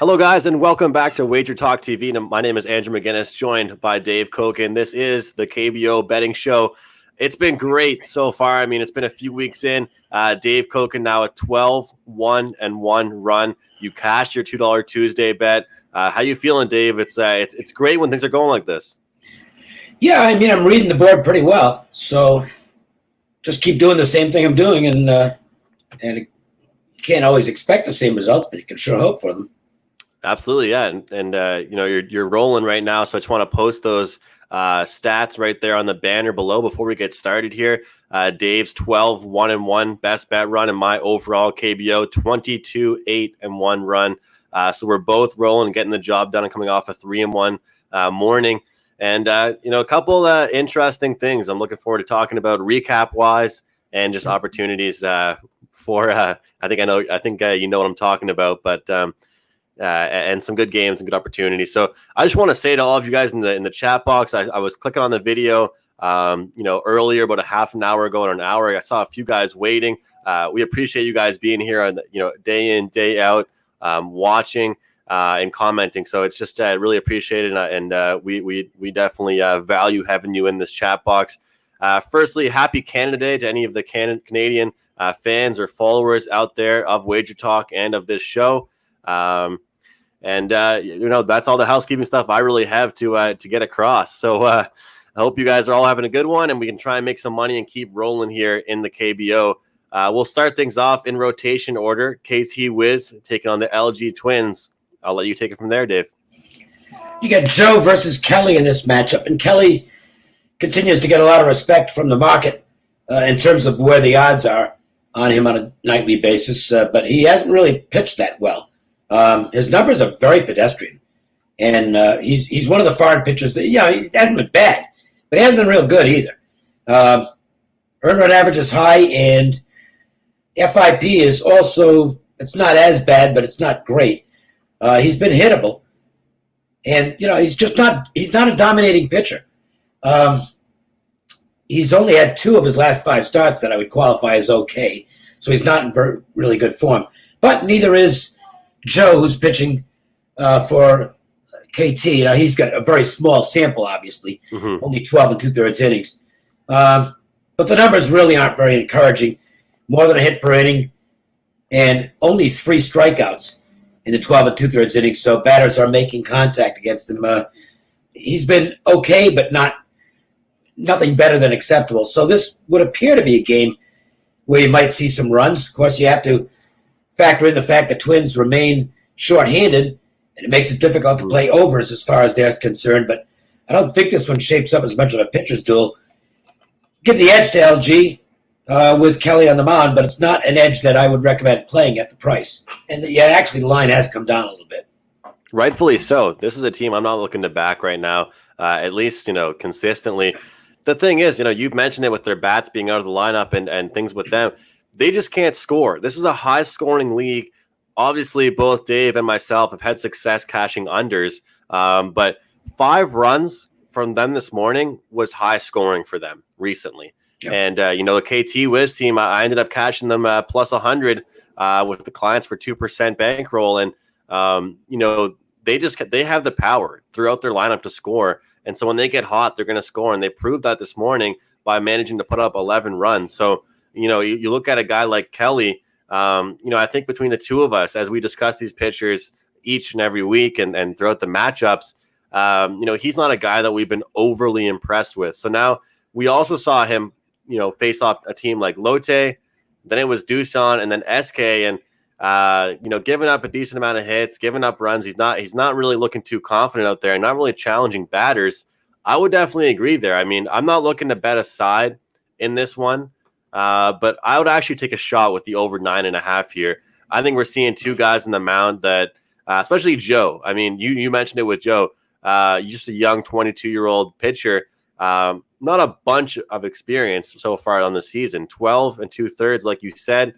Hello, guys, and welcome back to WagerTalk TV. My name is Andrew McInnis, joined by Dave Cokin. This is the KBO betting show. It's been great so far. I mean, it's been a few weeks in. Dave Cokin now a 12-1-1 run. You cashed your $2 Tuesday bet. How you feeling, Dave? It's great when things are going like this. Yeah, I mean, I'm reading the board pretty well, so just keep doing the same thing I'm doing, and you can't always expect the same results, but you can sure hope for them. Absolutely, yeah, and you're rolling right now, so I just want to post those stats right there on the banner below before we get started here. Dave's 12-1-1 best bet run, and my overall KBO 22-8-1 run. So we're both rolling and getting the job done and coming off a 3-1 morning. And a couple interesting things I'm looking forward to talking about recap wise and just opportunities for. I think you know what I'm talking about, but. And some good games and good opportunities. So I just want to say to all of you guys in the chat box, I was clicking on the video, earlier, about a half an hour ago or an hour. I saw a few guys waiting. We appreciate you guys being here on day in, day out, watching and commenting. So it's just really appreciated, and we definitely value having you in this chat box. Firstly, happy Canada Day to any of the Canadian fans or followers out there of WagerTalk and of this show. That's all the housekeeping stuff I really have to get across. So I hope you guys are all having a good one, and we can try and make some money and keep rolling here in the KBO. We'll start things off in rotation order. KT Wiz taking on the LG Twins. I'll let you take it from there, Dave. You got Joe versus Kelly in this matchup, and Kelly continues to get a lot of respect from the market in terms of where the odds are on him on a nightly basis, but he hasn't really pitched that well. His numbers are very pedestrian, and he's one of the foreign pitchers that, he hasn't been bad, but he hasn't been real good either. Earned run average is high, and FIP is also, it's not as bad, but it's not great. He's been hittable, and, he's not a dominating pitcher. He's only had 2 of his last 5 starts that I would qualify as okay, so he's not in really good form, but neither is Joe, who's pitching for KT. He's got a very small sample, obviously, only 12 2/3 innings. But the numbers really aren't very encouraging. More than a hit per inning and only 3 strikeouts in the 12 2/3 innings, so batters are making contact against him. He's been okay, but nothing better than acceptable. So this would appear to be a game where you might see some runs. Of course, you have to factor in the fact that Twins remain shorthanded, and it makes it difficult to play overs as far as they're concerned. But I don't think this one shapes up as much of a pitcher's duel. Give the edge to LG with Kelly on the mound, but it's not an edge that I would recommend playing at the price. And actually, the line has come down a little bit. Rightfully so. This is a team I'm not looking to back right now, at least consistently. The thing is, you've mentioned it with their bats being out of the lineup and things with them. They just can't score. This is a high-scoring league. Obviously, both Dave and myself have had success cashing unders, but 5 runs from them this morning was high-scoring for them recently. Yep. And, the KT Wiz team, I ended up cashing them plus 100 with the clients for 2% bankroll. And, they have the power throughout their lineup to score. And so when they get hot, they're going to score. And they proved that this morning by managing to put up 11 runs. So, you look at a guy like Kelly, I think between the two of us, as we discuss these pitchers each and every week and throughout the matchups, he's not a guy that we've been overly impressed with. So now we also saw him, face off a team like Lotte, then it was Doosan, and then SK, and, giving up a decent amount of hits, giving up runs. He's not really looking too confident out there and not really challenging batters. I would definitely agree there. I mean, I'm not looking to bet a side in this one. But I would actually take a shot with the over 9.5 here. I think we're seeing 2 guys in the mound that, especially Joe. I mean, you mentioned it with Joe. Just a young 22-year-old pitcher. Not a bunch of experience so far on the season. 12 2/3, like you said.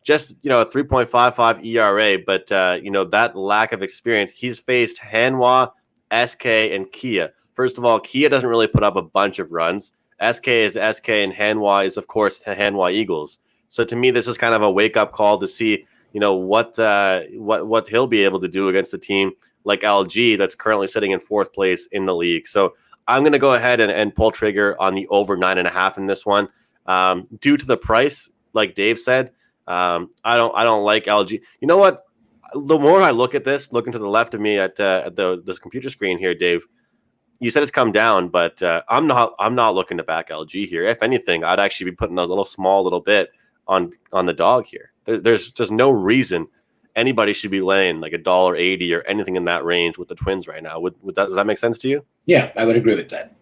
Just a 3.55 ERA. But that lack of experience. He's faced Hanwha, SK, and Kia. First of all, Kia doesn't really put up a bunch of runs. SK is SK, and Hanwha is, of course, the Hanwha Eagles. So to me, this is kind of a wake-up call to see, what he'll be able to do against a team like LG that's currently sitting in 4th place in the league. So I'm going to go ahead and pull trigger on the over 9.5 in this one. Due to the price, like Dave said, I don't like LG. You know what? The more I look at this, looking to the left of me at the computer screen here, Dave, you said it's come down, but I'm not looking to back LG here. If anything, I'd actually be putting a small little bit on the dog here. There's just no reason anybody should be laying like $1.80 or anything in that range with the Twins right now. Does that make sense to you? Yeah, I would agree with that.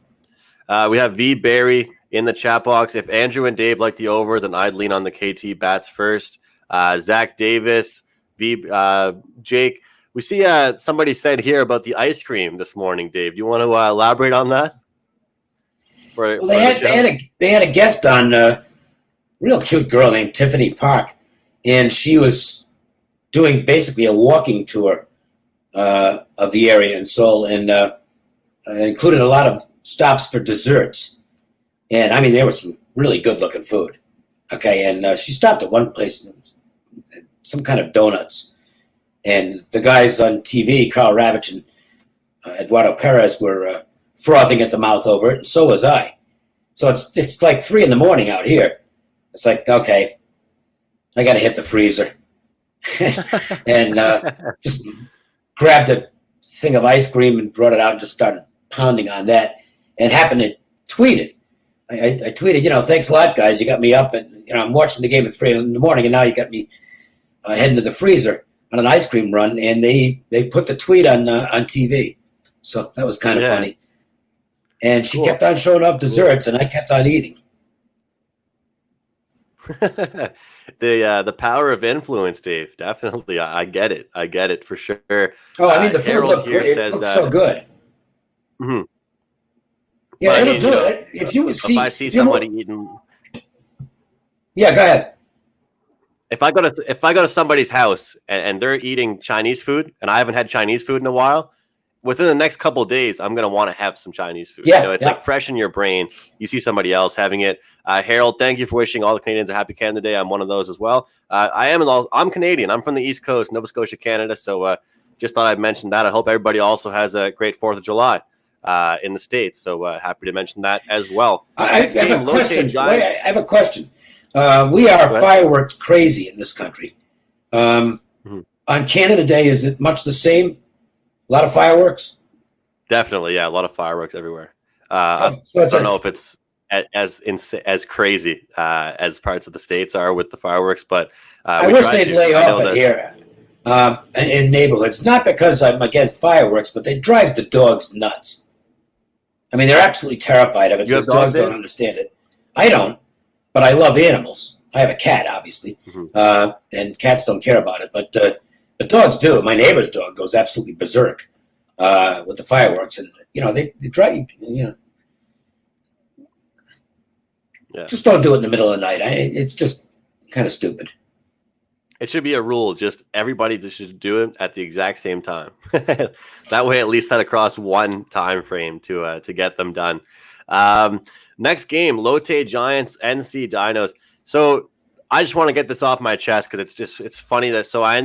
We have V Barry in the chat box. If Andrew and Dave like the over, then I'd lean on the KT bats first. Zach Davis, Jake. We see somebody said here about the ice cream this morning, Dave. You want to elaborate on that? They had a guest on, real cute girl named Tiffany Park, and she was doing basically a walking tour of the area in Seoul, and included a lot of stops for desserts. And I mean, there was some really good-looking food. Okay, and she stopped at one place, some kind of donuts. And the guys on TV, Carl Ravitch and Eduardo Perez, were frothing at the mouth over it, and so was I. So it's like 3 a.m. out here. It's like, okay, I got to hit the freezer. And just grabbed a thing of ice cream and brought it out and just started pounding on that, and happened to tweet it. I tweeted, thanks a lot, guys. You got me up, and I'm watching the game at 3 a.m, and now you got me heading to the freezer on an ice cream run, and they put the tweet on TV. So that was kind of funny. And she kept on showing off desserts, and I kept on eating. The power of influence, Dave. Definitely, I get it. I get it for sure. Oh, I mean, the food looks so good. Mm-hmm. Yeah, it'll do it. If I see somebody eating, yeah, go ahead. If I go to somebody's house and they're eating Chinese food, and I haven't had Chinese food in a while, within the next couple of days, I'm going to want to have some Chinese food. Yeah, it's like fresh in your brain. You see somebody else having it. Harold, thank you for wishing all the Canadians a happy Canada Day. I'm one of those as well. I'm Canadian. I'm from the East Coast, Nova Scotia, Canada. So just thought I'd mention that. I hope everybody also has a great 4th of July in the States. So happy to mention that as well. I have a question. We are fireworks crazy in this country. On Canada Day, is it much the same? A lot of fireworks? Definitely, yeah. A lot of fireworks everywhere. I don't know if it's as crazy as parts of the States are with the fireworks, but I wish they'd lay off it here in neighborhoods. Not because I'm against fireworks, but it drives the dogs nuts. I mean, they're absolutely terrified of it because dogs don't understand it. I don't, but I love animals. I have a cat, obviously, and cats don't care about it, but dogs do. My neighbor's dog goes absolutely berserk with the fireworks, and they drive you. Just don't do it in the middle of the night. It's just kind of stupid. It should be a rule. Just everybody just should do it at the exact same time. That way, at least set across one time frame to get them done. Next game, Lotte Giants, NC Dinos. So I just want to get this off my chest because it's funny that I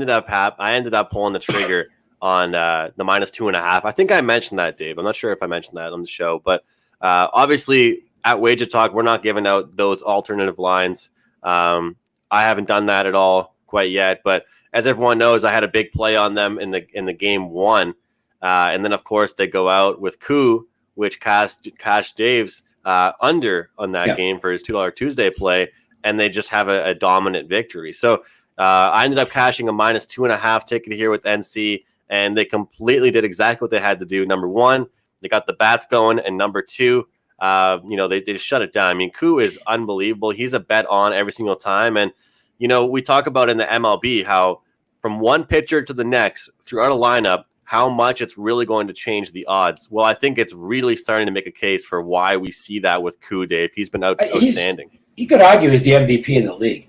ended up pulling the trigger on the -2.5. I think I mentioned that, Dave. I'm not sure if I mentioned that on the show, but obviously at WagerTalk we're not giving out those alternative lines. I haven't done that at all quite yet, but as everyone knows, I had a big play on them in the game 1, and then of course they go out with Coup, which cashed Dave's under on that game for his $2 Tuesday play, and they just have a dominant victory. So I ended up cashing a -2.5 ticket here with NC, and they completely did exactly what they had to do. Number one, they got the bats going, and number two, they just shut it down. I mean, Coup is unbelievable. He's a bet on every single time, and we talk about in the MLB how from one pitcher to the next throughout a lineup, how much it's really going to change the odds. Well, I think it's really starting to make a case for why we see that with Coup, Dave. He's been outstanding. You could argue he's the MVP in the league.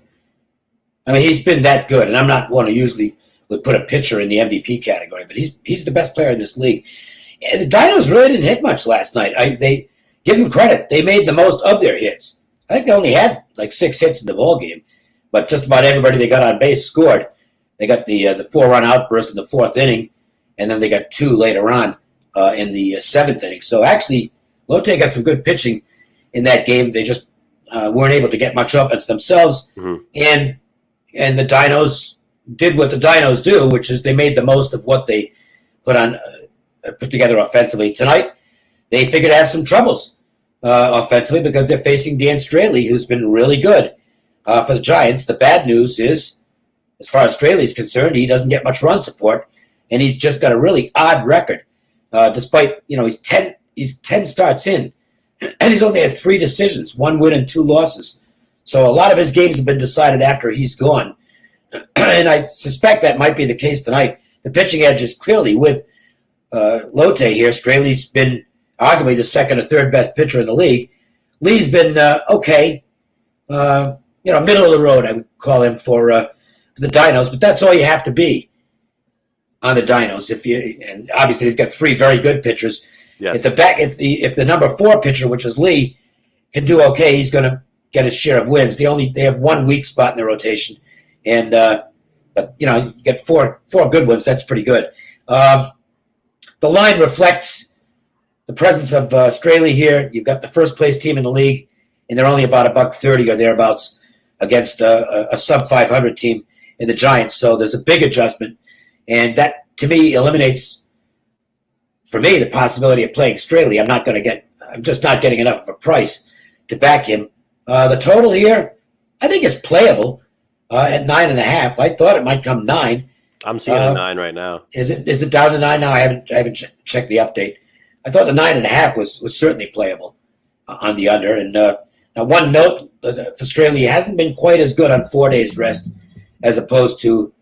I mean, he's been that good, and I'm not one who usually would put a pitcher in the MVP category, but he's the best player in this league. And the Dinos really didn't hit much last night. They give him credit. They made the most of their hits. I think they only had like 6 hits in the ball game, but just about everybody they got on base scored. They got the 4-run outburst in the fourth inning, and then they got 2 later on in the seventh inning. So actually, Lotte got some good pitching in that game. They just weren't able to get much offense themselves, and the Dinos did what the Dinos do, which is they made the most of what they put together offensively. Tonight, they figured to have some troubles offensively because they're facing Dan Straley, who's been really good for the Giants. The bad news is, as far as Straley's concerned, he doesn't get much run support, and he's just got a really odd record. Despite he's 10 starts in, and he's only had 3 decisions, 1 win and 2 losses. So a lot of his games have been decided after he's gone, and I suspect that might be the case tonight. The pitching edge is clearly with Lotte here. Straley's been arguably the second or third best pitcher in the league. Lee's been okay, middle of the road, I would call him for the Dinos, but that's all you have to be on the Dinos. And obviously they've got 3 very good pitchers. Yes. If the number 4 pitcher, which is Lee, can do okay, he's going to get his share of wins. They have 1 weak spot in the rotation, and but you get 4 good ones. That's pretty good. The line reflects the presence of Straley here. You've got the first place team in the league, and they're only about $1.30 or thereabouts against a sub 500 team in the Giants. So there's a big adjustment, and that to me eliminates, for me, the possibility of playing Straley. I'm just not getting enough of a price to back him. The total here, I think, is playable at 9.5. I thought it might come 9. I'm seeing a 9 right now. Is it down to 9 now? I haven't checked the update. I thought the 9.5 was certainly playable on the under. And now, one note for Straley, he hasn't been quite as good on 4 days rest as opposed to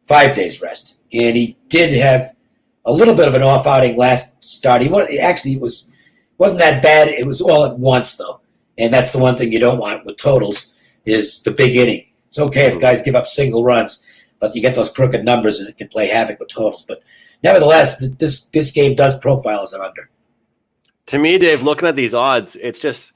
5 days rest. And he did have a little bit of an off outing last start. It wasn't that bad. It was all at once, though. And that's the one thing you don't want with totals is the big inning. It's okay if guys give up single runs, but you get those crooked numbers and it can play havoc with totals. But nevertheless, this game does profile as an under. To me, Dave, looking at these odds, it's just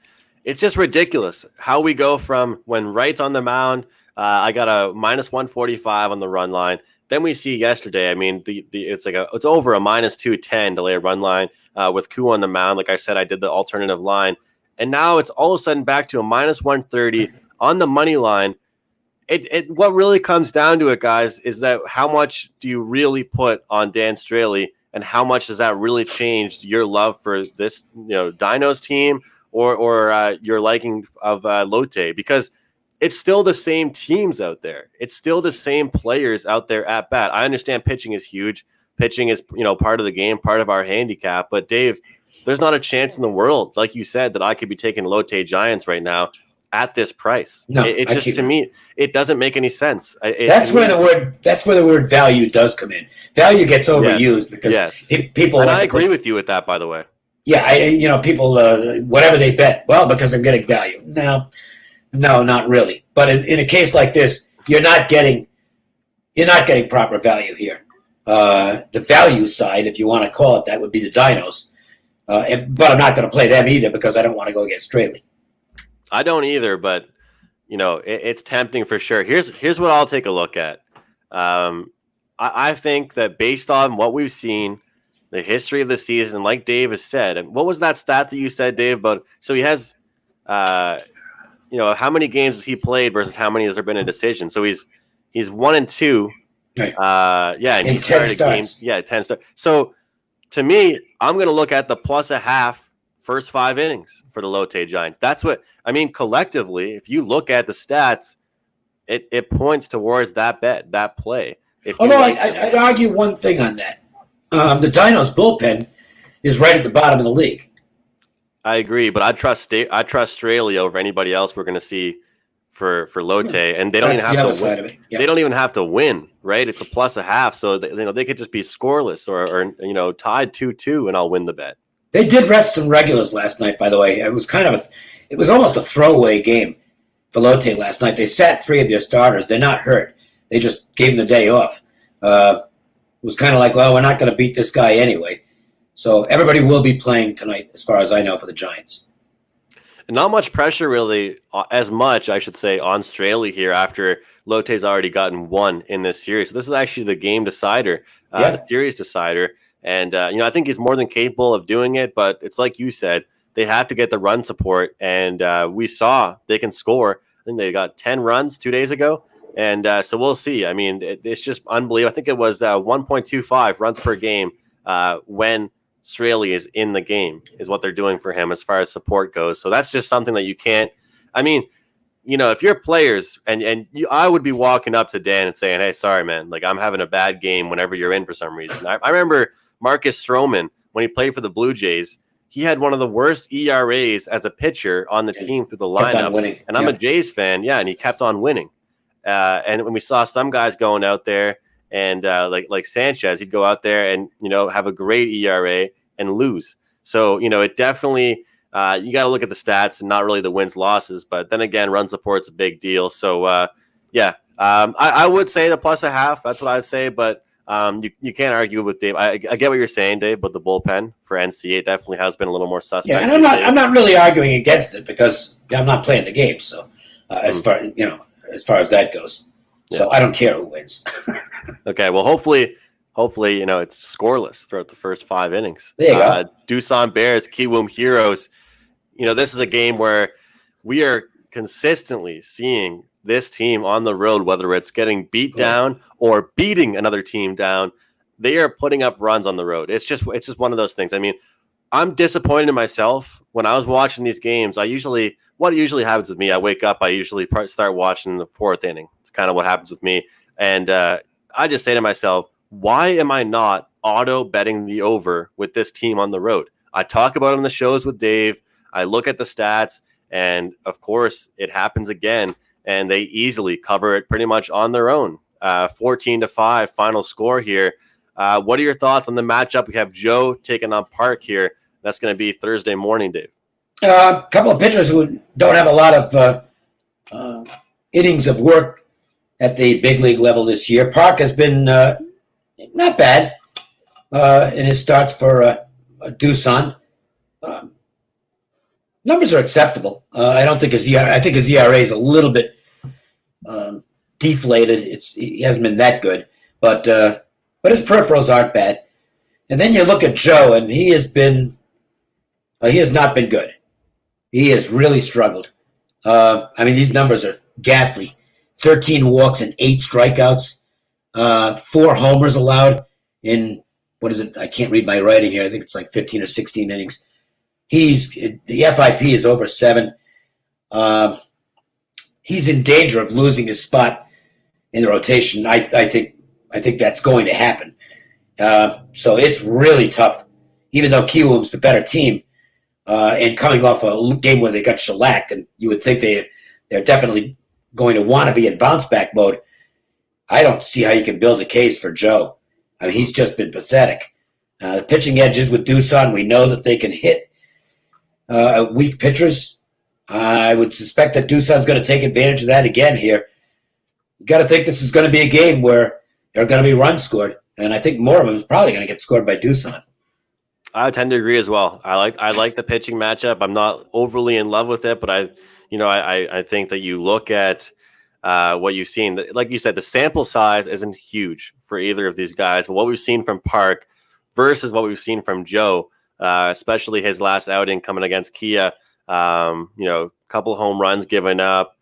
ridiculous how we go from when Wright's on the mound. I got a minus 145 on the run line. Then we see yesterday, I mean, it's over a minus 210 delayed run line with Koo on the mound. Like I said, I did the alternative line. And now it's all of a sudden back to a minus 130 on the money line. What really comes down to it, guys, is that how much do you really put on Dan Straley, and how much does that really change your love for this, Dinos team or your liking of Lotte? Because it's still the same teams out there. It's still the same players out there at bat. I understand pitching is huge. Pitching is, part of the game, part of our handicap. But Dave, there's not a chance in the world, like you said, that I could be taking Lotte Giants right now at this price. No, to me, it doesn't make any sense. That's where the word value does come in. Value gets overused because people. And I agree with you with that, by the way. Yeah, people whatever they bet. Well, because I'm getting value. No, not really. But in a case like this, you're not getting proper value here. The value side, if you want to call it that, would be the Dinos. But I'm not going to play them either because I don't want to go against Straley. I don't either, but it's tempting for sure. Here's what I'll take a look at. I think that based on what we've seen, the history of the season, like Dave has said, and what was that stat that you said, Dave? But so he has, how many games has he played versus how many has there been a decision? So he's 1-2. Right. And he started games. 10 starts. So to me, I'm going to look at the plus a half first 5 innings for the Lotte Giants. That's what I mean. Collectively, if you look at the stats, it points towards that bet, that play. Although I'd argue one thing on that. The Dinos bullpen is right at the bottom of the league. I agree, but I trust Straley over anybody else we're going to see for Lotte, and they don't even have to win. They don't even have to win, right? It's a plus a half, so they could just be scoreless or tied 2-2, and I'll win the bet. They did rest some regulars last night, by the way. It was it was almost a throwaway game for Lotte last night. They sat 3 of their starters. They're not hurt. They just gave them the day off. It was kind of like, well, we're not going to beat this guy anyway. So everybody will be playing tonight, as far as I know, for the Giants. Not much pressure, really, as much, I should say, on Straley here after Lotte's already gotten one in this series. So this is actually the game decider, the Yeah. series decider. And, I think he's more than capable of doing it. But it's like you said, they have to get the run support. And we saw they can score. I think they got 10 runs 2 days ago. And so we'll see. I mean, it's just unbelievable. I think it was 1.25 runs per game when Straley is in the game is what they're doing for him as far as support goes. So that's just something that you can't. I mean, if you're players I would be walking up to Dan and saying, "Hey, sorry, man, like I'm having a bad game whenever you're in for some reason." I remember Marcus Stroman when he played for the Blue Jays. He had one of the worst ERAs as a pitcher on the team through the lineup. And I'm a Jays fan, and he kept on winning. And when we saw some guys going out there and like Sanchez, he'd go out there and, have a great ERA and lose. So, it definitely you got to look at the stats and not really the wins losses. But then again, run support's a big deal. So, I would say the plus a half. That's what I'd say. But you can't argue with Dave. I get what you're saying, Dave, but the bullpen for NC, it definitely has been a little more suspect. Yeah, and I'm not really arguing against it because I'm not playing the game. So as far as that goes, so I don't care who wins. Okay, well, hopefully, it's scoreless throughout the first 5 innings. There you go. Doosan Bears, Kiwoom Heroes. This is a game where we are consistently seeing this team on the road, whether it's getting beat down or beating another team down. They are putting up runs on the road. It's just one of those things. I mean, I'm disappointed in myself when I was watching these games. What usually happens with me, I wake up, I usually start watching the 4th inning. It's kind of what happens with me. And I just say to myself, why am I not auto betting the over with this team on the road? I talk about it on the shows with Dave. I look at the stats, and of course, it happens again. And they easily cover it pretty much on their own. 14-5 final score here. What are your thoughts on the matchup? We have Joe taking on Park here. That's going to be Thursday morning, Dave. A couple of pitchers who don't have a lot of innings of work at the big league level this year. Park has been not bad in his starts for Doosan. Numbers are acceptable. I don't think I think his ERA is a little bit deflated. He hasn't been that good, but his peripherals aren't bad. And then you look at Joe, and he has not been good. He has really struggled. These numbers are ghastly. 13 walks and 8 strikeouts, 4 homers allowed in, what is it? I can't read my writing here. I think it's like 15 or 16 innings. The FIP is over 7. He's in danger of losing his spot in the rotation. I think that's going to happen. So it's really tough, even though Kiwoom's the better team, and coming off a game where they got shellacked, and you would think they're definitely going to want to be in bounce back mode. I don't see how you can build a case for Joe. I mean, he's just been pathetic. The pitching edges with Doosan, we know that they can hit weak pitchers. I would suspect that Doosan's going to take advantage of that again here. You got to think this is going to be a game where there are going to be runs scored, and I think more of them is probably going to get scored by Doosan. I tend to agree as well. I like the pitching matchup. I'm not overly in love with it, but I think that you look at what you've seen. Like you said, the sample size isn't huge for either of these guys, but what we've seen from Park versus what we've seen from Joe, especially his last outing coming against Kia, couple home runs given up,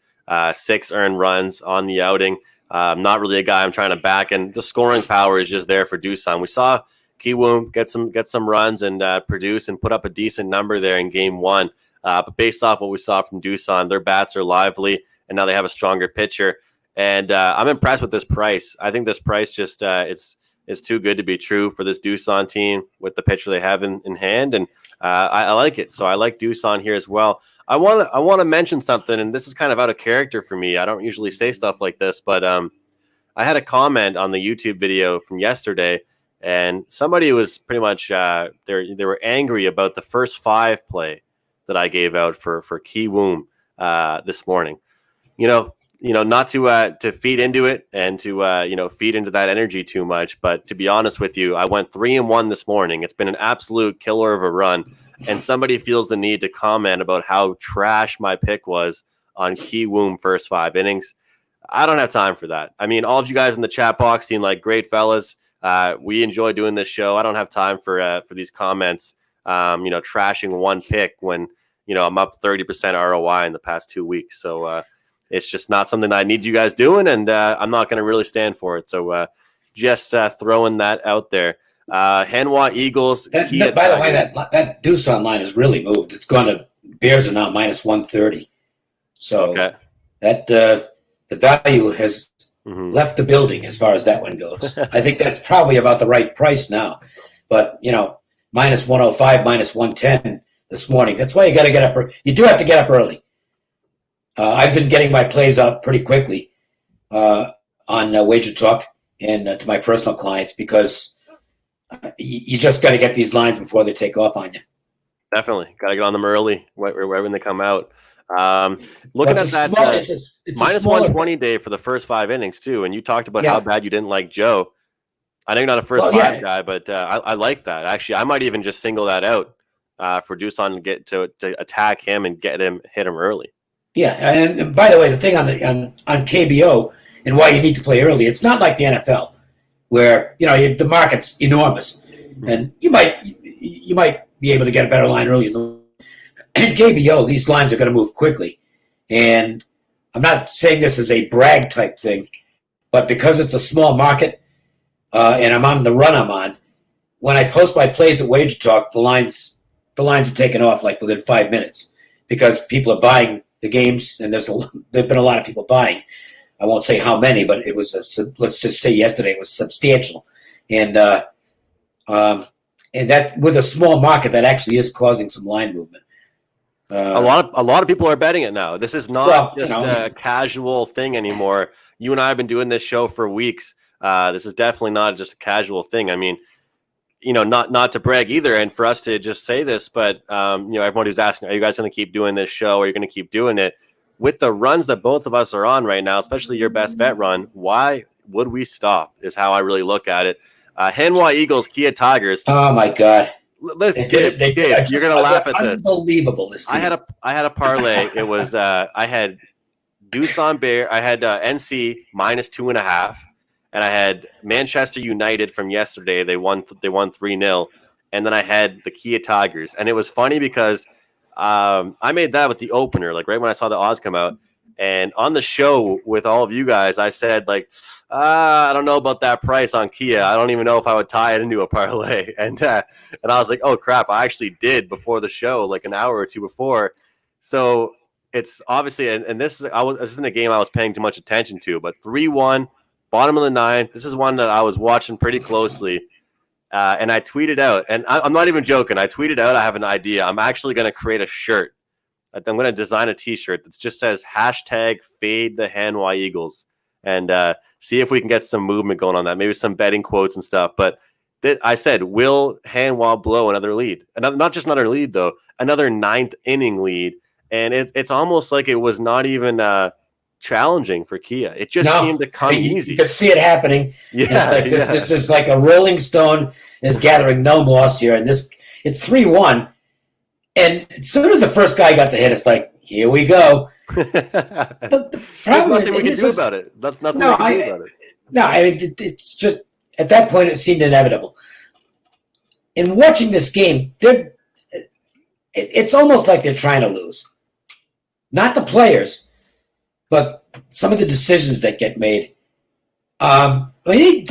6 earned runs on the outing. Not really a guy I'm trying to back, and the scoring power is just there for Doosan. We saw Kiwoom get some runs and produce and put up a decent number there in game 1. But based off what we saw from Doosan, their bats are lively, and now they have a stronger pitcher. And I'm impressed with this price. I think this price just it's too good to be true for this Doosan team with the pitcher they have in hand, and I like it. So I like Doosan here as well. I want to mention something, and this is kind of out of character for me. I don't usually say stuff like this, but I had a comment on the YouTube video from yesterday, and somebody was pretty much they were angry about the first 5 play that I gave out for Kiwoom this morning. Not to feed into it and to feed into that energy too much, but to be honest with you, I went 3-1 this morning. It's been an absolute killer of a run. and somebody feels the need to comment about how trash my pick was on Kiwoom first 5 innings. I don't have time for that. I mean, all of you guys in the chat box seem like great fellas. We enjoy doing this show. I don't have time for these comments, trashing one pick when, I'm up 30% ROI in the past 2 weeks. So it's just not something I need you guys doing, and I'm not going to really stand for it. So just throwing that out there. Hanwha Eagles. By the way, that Doosan line has really moved. It's gone to Bears are now minus 130. So that the value has left the building as far as that one goes. I think that's probably about the right price now. But, minus 105, minus 110 this morning. That's why you got to get up. You do have to get up early. I've been getting my plays out pretty quickly on WagerTalk and to my personal clients because you just got to get these lines before they take off on you. Definitely. Got to get on them early when they come out. Looking at that it's minus 120 day for the first 5 innings too, and you talked about how bad you didn't like Joe. I know you're not a first 5 guy, but I like that. Actually, I might even just single that out for Doosan to get to attack him and hit him early. Yeah, and by the way, the thing on KBO and why you need to play early, it's not like the NFL where the market's enormous, and you might be able to get a better line early. In KBO, these lines are going to move quickly, and I'm not saying this is a brag type thing, but because it's a small market and I'm on the run I'm on, when I post my plays at WagerTalk, the lines are taking off like within 5 minutes because people are buying the games, and there've been a lot of people buying. I won't say how many, but it was let's just say yesterday it was substantial, and that with a small market that actually is causing some line movement. A lot of people are betting it now. This is not just a casual thing anymore. You and I have been doing this show for weeks. This is definitely not just a casual thing. I mean, not to brag either, and for us to just say this, but everyone who's asking, are you guys going to keep doing this show? Are you going to keep doing it? With the runs that both of us are on right now, especially your best bet run, why would we stop? Is how I really look at it. Hanwha Eagles, Kia Tigers. Oh my God. Dave, you're gonna laugh at this. Unbelievable! This team. I had a parlay. It was I had Doosan Bear. I had NC minus 2.5, and I had Manchester United from yesterday. They won 3-0, and then I had the Kia Tigers. And it was funny because I made that with the opener, like right when I saw the odds come out. And on the show with all of you guys, I said I don't know about that price on Kia. I don't even know if I would tie it into a parlay. And I was like, oh crap, I actually did before the show, like an hour or two before. So it's obviously, and this isn't a game I was paying too much attention to, but 3-1, bottom of the ninth. This is one that I was watching pretty closely. And I tweeted out, and I'm not even joking. I tweeted out, I have an idea. I'm actually going to create a shirt. I'm going to design a T-shirt that just says hashtag fade the Hanwha Eagles, and see if we can get some movement going on that. Maybe some betting quotes and stuff. But I said, will Hanwha blow another lead? Not just another lead, though. Another 9th inning lead. And it's almost like it was not even challenging for Kia. It just seemed to come easy. You could see it happening. Yeah, it's like this is like a rolling stone is gathering no moss here. And it's 3-1. And as soon as the first guy got the hit, it's like, here we go. The problem is, nothing we can do about it. Nothing we can do about it. No, I mean, it's just, at that point, it seemed inevitable. In watching this game, it's almost like they're trying to lose. Not the players, but some of the decisions that get made. I mean,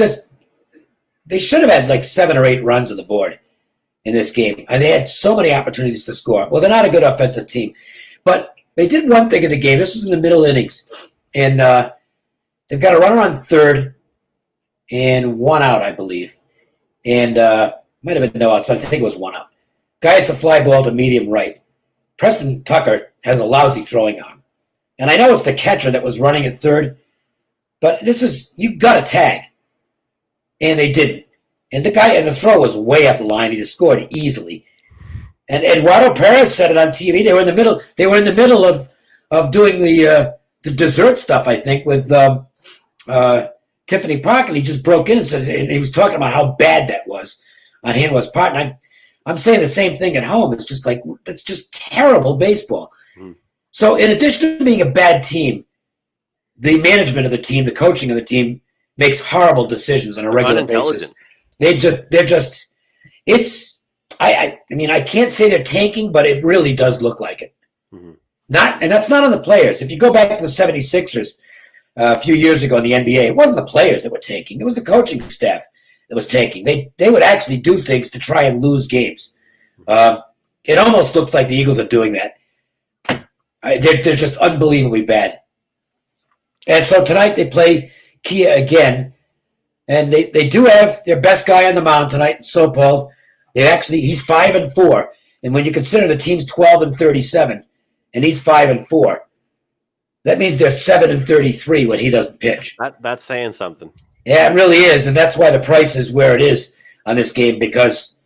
they should have had like 7 or 8 runs on the board in this game. And they had so many opportunities to score. Well, they're not a good offensive team. But they did one thing in the game. This was in the middle innings. And they've got a runner on third and 1 out, I believe. And might have been no outs, but I think it was 1 out. Guy hits a fly ball to medium right. Preston Tucker has a lousy throwing arm. And I know it's the catcher that was running at third, but you got a tag. And they didn't. And the throw was way up the line. He just scored easily. And Eduardo Perez said it on TV. They were in the middle of doing the dessert stuff, I think, with Tiffany Park, and he just broke in and said, and he was talking about how bad that was on Hanwha's part. And I'm saying the same thing at home. It's just like, it's just terrible baseball. Mm-hmm. So in addition to being a bad team, the management of the team, the coaching of the team makes horrible decisions on a regular basis. I mean, I can't say they're tanking, but it really does look like it. Mm-hmm. And that's not on the players. If you go back to the 76ers a few years ago in the NBA, it wasn't the players that were tanking. It was the coaching staff that was tanking. They would actually do things to try and lose games. It almost looks like the Eagles are doing that. They're just unbelievably bad. And so tonight they play Kia again. And they do have their best guy on the mound tonight, Sopel. He's 5-4. And when you consider the team's 12-37, and he's 5-4, that means they're 7-33 when he doesn't pitch. That's saying something. Yeah, it really is, and that's why the price is where it is on this game, because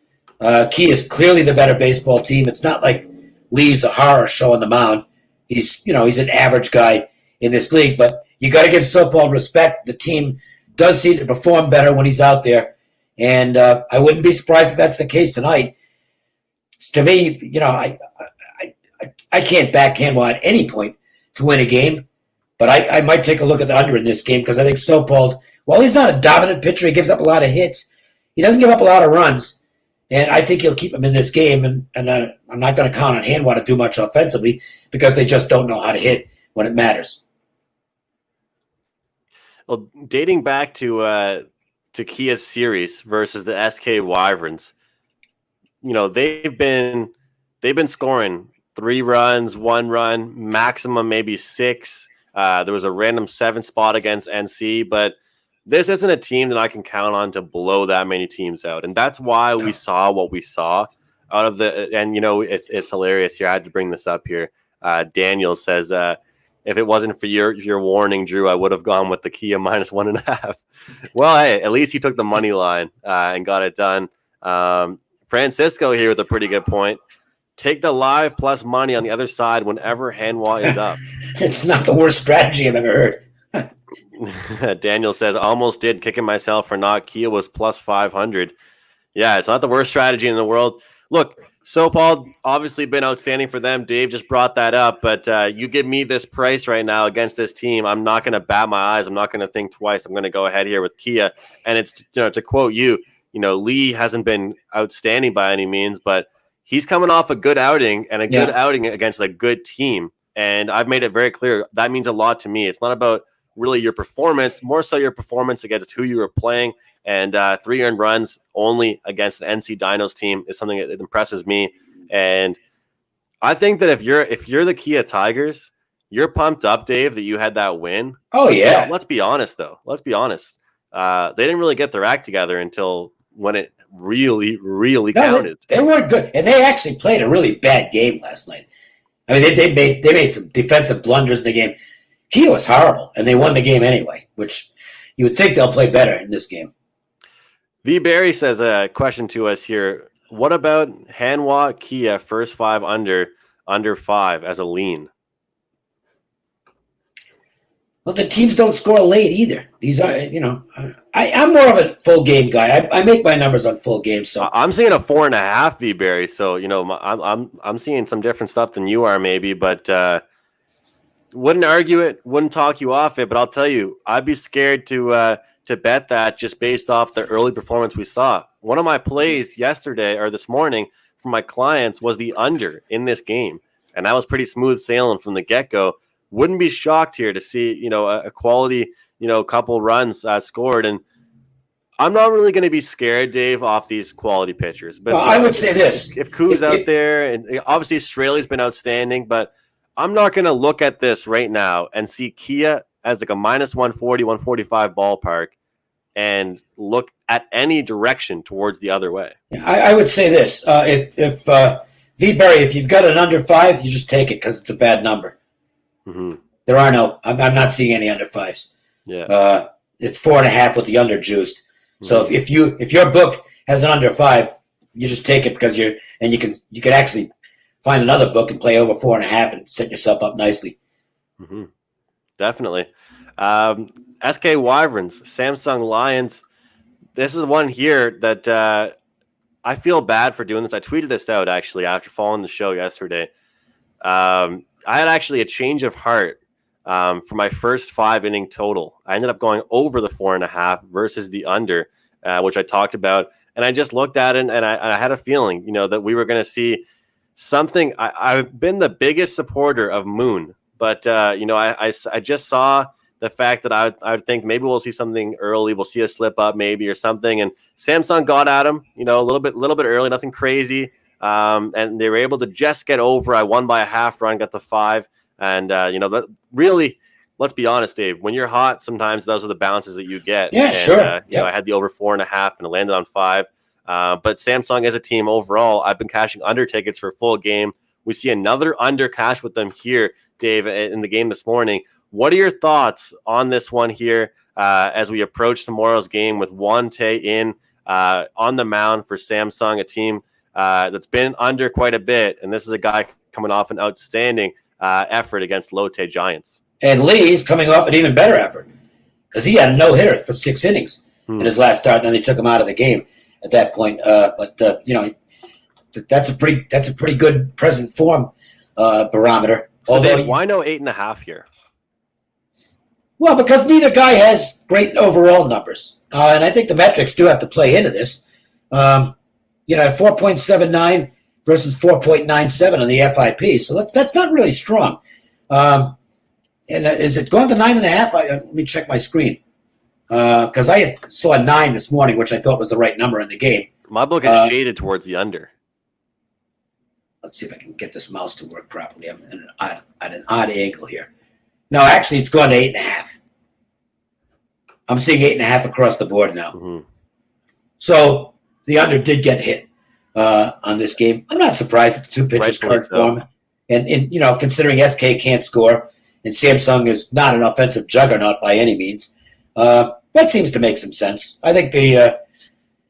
Key is clearly the better baseball team. It's not like Lee's a horror show on the mound. He's an average guy in this league, but you got to give Sopel respect. The team does seem to perform better when he's out there, and I wouldn't be surprised if that's the case tonight. To me, I can't back Hanwha at any point to win a game, but I might take a look at the under in this game because I think Sopel, while he's not a dominant pitcher, he gives up a lot of hits. He doesn't give up a lot of runs, and I think he'll keep him in this game, and I'm not going to count on Hanwha to do much offensively because they just don't know how to hit when it matters. Well, dating back to Kia's series versus the SK Wyverns, they've been scoring 3 runs, 1 run, maximum maybe 6. There was a random 7 spot against NC, but this isn't a team that I can count on to blow that many teams out, and that's why we saw what we saw out of the. And it's hilarious here. I had to bring this up here. Daniel says, if it wasn't for your warning, Drew, I would have gone with the Kia -1.5. Well, hey, at least he took the money line and got it done. Francisco here with a pretty good point. Take the live plus money on the other side whenever Hanwha is up. It's not the worst strategy I've ever heard. Daniel says, almost did, kicking myself for not. Kia was plus 500. Yeah, it's not the worst strategy in the world. Look, Sopel obviously been outstanding for them. Dave just brought that up, but you give me this price right now against this team, I'm not going to bat my eyes. I'm not going to think twice. I'm going to go ahead here with Kia. And it's, to quote you, Lee hasn't been outstanding by any means, but he's coming off a good outing and a good outing against a good team. And I've made it very clear that means a lot to me. It's not about really your performance, more so your performance against who you were playing. And 3 earned runs only against the NC Dinos team is something that impresses me. And I think that if you're the Kia Tigers, you're pumped up, Dave, that you had that win. Oh, yeah. Let's be honest, though. Let's be honest. They didn't really get their act together until when it really, really counted. They weren't good, and they actually played a really bad game last night. I mean, they made some defensive blunders in the game. Kia was horrible, and they won the game anyway, which you would think they'll play better in this game. V. Barry says a question to us here. What about Hanwha Kia first 5 under 5 as a lean? Well, the teams don't score late either. These are, I'm more of a full game guy. I make my numbers on full games. So I'm seeing a 4.5 V Barry. So I'm seeing some different stuff than you are maybe, but wouldn't argue it, wouldn't talk you off it. But I'll tell you, I'd be scared to bet that just based off the early performance we saw. One of my plays yesterday or this morning for my clients was the under in this game, and that was pretty smooth sailing from the get-go. Wouldn't be shocked here to see, a quality, couple runs scored. And I'm not really going to be scared, Dave, off these quality pitchers. But I would say this. If Koo's out there, and obviously Australia's been outstanding, but I'm not going to look at this right now and see Kia as like a -140, 145 ballpark and look at any direction towards the other way. I would say this. If V-Berry, if you've got an under 5, you just take it because it's a bad number. Mm-hmm. There are no. I'm not seeing any under 5s. Yeah, it's 4.5 with the under juiced. Mm-hmm. So if your book has an under 5, you just take it because you can actually find another book and play over 4.5 and set yourself up nicely. Mm-hmm. Definitely. SK Wyverns, Samsung Lions. This is one here that I feel bad for doing this. I tweeted this out actually after following the show yesterday. I had actually a change of heart for my first 5-inning total. I ended up going over the 4.5 versus the under, which I talked about. And I just looked at it and I had a feeling, that we were going to see something. I've been the biggest supporter of Moon, but, I just saw the fact that I would think maybe we'll see something early. We'll see a slip up maybe or something. And Samsung got at him, a little bit early, nothing crazy. And they were able to just get over. I won by a half run, got to 5. And, that really, let's be honest, Dave, when you're hot, sometimes those are the bounces that you get. Yeah, and, sure. I had the over 4.5 and it landed on 5. But Samsung as a team overall, I've been cashing under tickets for a full game. We see another under cash with them here, Dave, in the game this morning. What are your thoughts on this one here as we approach tomorrow's game with Wante in on the mound for Samsung, a team that's been under quite a bit, and this is a guy coming off an outstanding effort against Lotte Giants. And Lee's coming off an even better effort because he had a no-hitter for 6 innings in his last start, and then they took him out of the game at that point. That's a pretty good present form barometer. So Dave, why no 8.5 here? Well, because neither guy has great overall numbers, and I think the metrics do have to play into this. 4.79 versus 4.97 on the FIP, so that's not really strong. And is it going to 9.5? Let me check my screen because I saw 9 this morning, which I thought was the right number in the game. My book is shaded towards the under. Let's see if I can get this mouse to work properly. I'm at an odd angle here. No, actually, it's gone to 8.5. I'm seeing 8.5 across the board now. Mm-hmm. So the under did get hit on this game. I'm not surprised with the two pitchers' current form. And considering SK can't score and Samsung is not an offensive juggernaut by any means, that seems to make some sense. I think the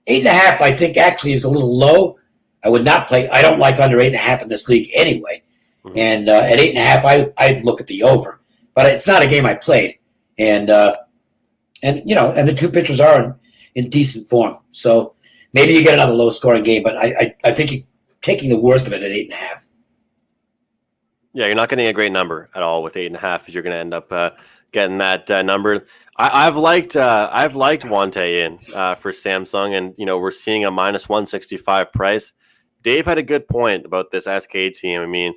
8.5, I think, actually is a little low. I would not play. I don't like under 8.5 in this league anyway. Mm-hmm. And at 8.5, I'd look at the over. But it's not a game I played, and the two pitchers are in decent form. So maybe you get another low-scoring game, but I think you're taking the worst of it at 8.5. Yeah, you're not getting a great number at all with 8.5. If you're going to end up getting that number, I've liked Wante in for Samsung, and we're seeing a -165 price. Dave had a good point about this SK team. I mean,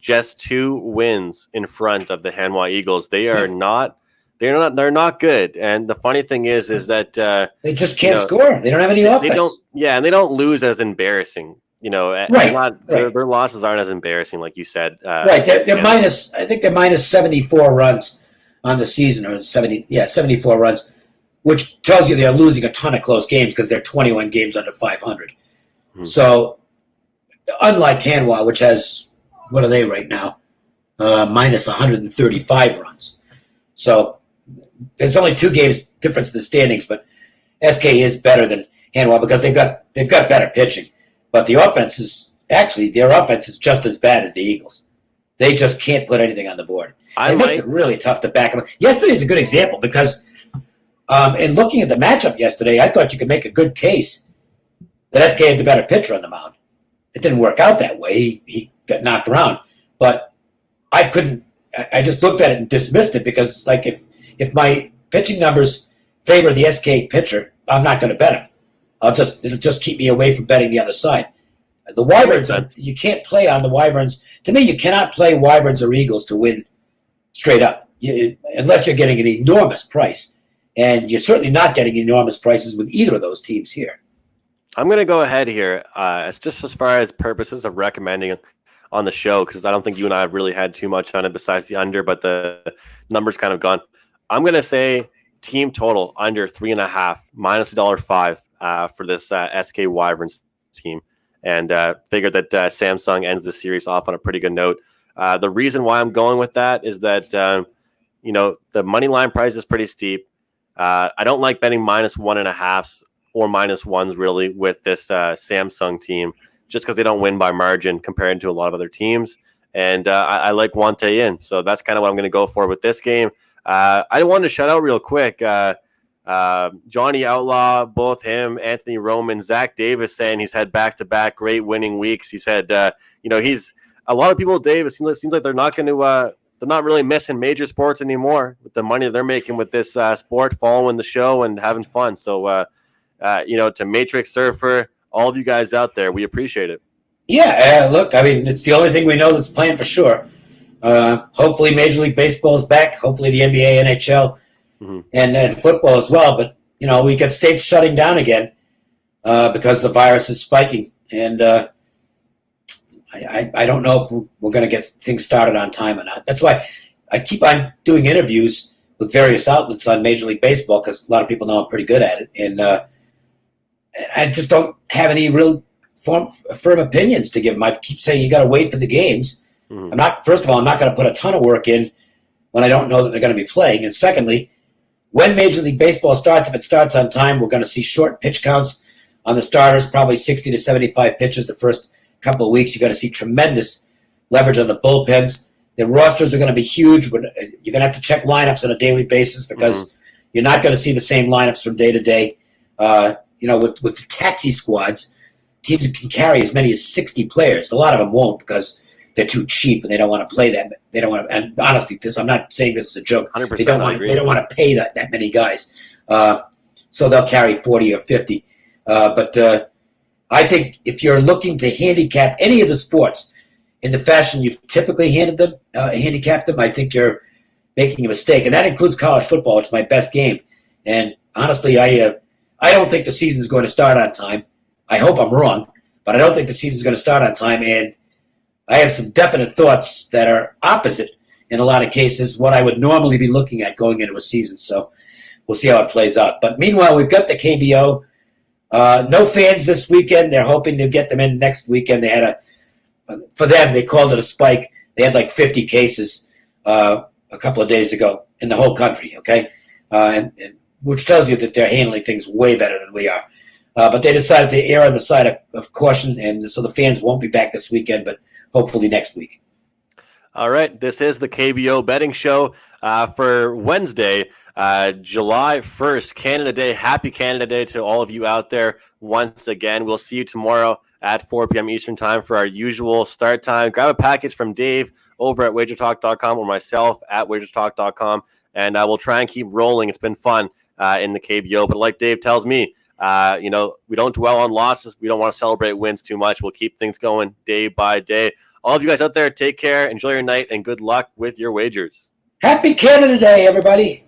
just 2 wins in front of the Hanwha Eagles. They're not good. And the funny thing is that they just can't score. They don't have any offense. And they don't lose as embarrassing. Right. Their losses aren't as embarrassing, like you said. Right. They're minus. I think they're minus 74 runs on the season, or 74 runs, which tells you they're losing a ton of close games because they're 21 games under 500. Mm-hmm. So, unlike Hanwha, which has, what are they right now? Minus 135 runs. So there's only 2 games difference in the standings, but SK is better than Hanwha because they've got better pitching. But their offense is just as bad as the Eagles. They just can't put anything on the board. It makes it really tough to back them. Yesterday's a good example because in looking at the matchup yesterday, I thought you could make a good case that SK had the better pitcher on the mound. It didn't work out that way. He got knocked around, but I just looked at it and dismissed it because it's like if my pitching numbers favor the SK pitcher, I'm not going to bet him. It'll just keep me away from betting the other side. The Wyverns, you can't play on the Wyverns. To me, you cannot play Wyverns or Eagles to win straight up, unless you're getting an enormous price, and you're certainly not getting enormous prices with either of those teams here. I'm going to go ahead here. It's just as far as purposes of recommending on the show, because I don't think you and I have really had too much on it besides the under, but the number's kind of gone. I'm going to say team total under 3.5, minus $1.05 for this SK Wyverns team, and figured that Samsung ends the series off on a pretty good note. The reason why I'm going with that is that the money line price is pretty steep. I don't like betting minus 1.5s or minus 1s really with this Samsung team, just because they don't win by margin compared to a lot of other teams. And I like Wante in. So that's kind of what I'm going to go for with this game. I wanted to shout out real quick. Johnny Outlaw, both him, Anthony Roman, Zach Davis saying he's had back-to-back great winning weeks. He said, he's a lot of people, Dave, it seems like they're not going to they're not really missing major sports anymore with the money that they're making with this sport, following the show and having fun. So, to Matrix Surfer, all of you guys out there, we appreciate it. Yeah, look, I mean, it's the only thing we know that's playing for sure. Hopefully Major League Baseball is back. Hopefully the NBA, NHL, and football as well. But, we got states shutting down again because the virus is spiking. And I don't know if we're going to get things started on time or not. That's why I keep on doing interviews with various outlets on Major League Baseball because a lot of people know I'm pretty good at it. And I just don't have any real firm opinions to give them. I keep saying you got to wait for the games. First of all, I'm not going to put a ton of work in when I don't know that they're going to be playing. And secondly, when Major League Baseball starts, if it starts on time, we're going to see short pitch counts on the starters, probably 60 to 75 pitches the first couple of weeks. You're going to see tremendous leverage on the bullpens. The rosters are going to be huge. You're going to have to check lineups on a daily basis because you're not going to see the same lineups from day to day. With the taxi squads, teams can carry as many as 60 players. A lot of them won't because they're too cheap and they don't want to play that. They don't want to. And honestly, I'm not saying this is a joke. 100%, they don't want to pay that many guys. So they'll carry 40 or 50. But I think if you're looking to handicap any of the sports in the fashion you've typically handicapped them, I think you're making a mistake, and that includes college football, which is my best game. And honestly, I don't think the season's going to start on time. I hope I'm wrong, but I don't think the season's going to start on time. And I have some definite thoughts that are opposite in a lot of cases what I would normally be looking at going into a season. So we'll see how it plays out. But meanwhile, we've got the KBO. No fans this weekend. They're hoping to get them in next weekend. They had for them, they called it a spike. They had like 50 cases a couple of days ago in the whole country, okay? And which tells you that they're handling things way better than we are. But they decided to err on the side of caution, and so the fans won't be back this weekend, but hopefully next week. All right, this is the KBO betting show for Wednesday, July 1st, Canada Day. Happy Canada Day to all of you out there once again. We'll see you tomorrow at 4 p.m. Eastern time for our usual start time. Grab a package from Dave over at WagerTalk.com or myself at WagerTalk.com, and we'll try and keep rolling. It's been fun in the KBO, but like Dave tells me, we don't dwell on losses. We don't want to celebrate wins too much. We'll keep things going day by day. All of you guys out there, take care, enjoy your night, and good luck with your wagers. Happy Canada Day, everybody.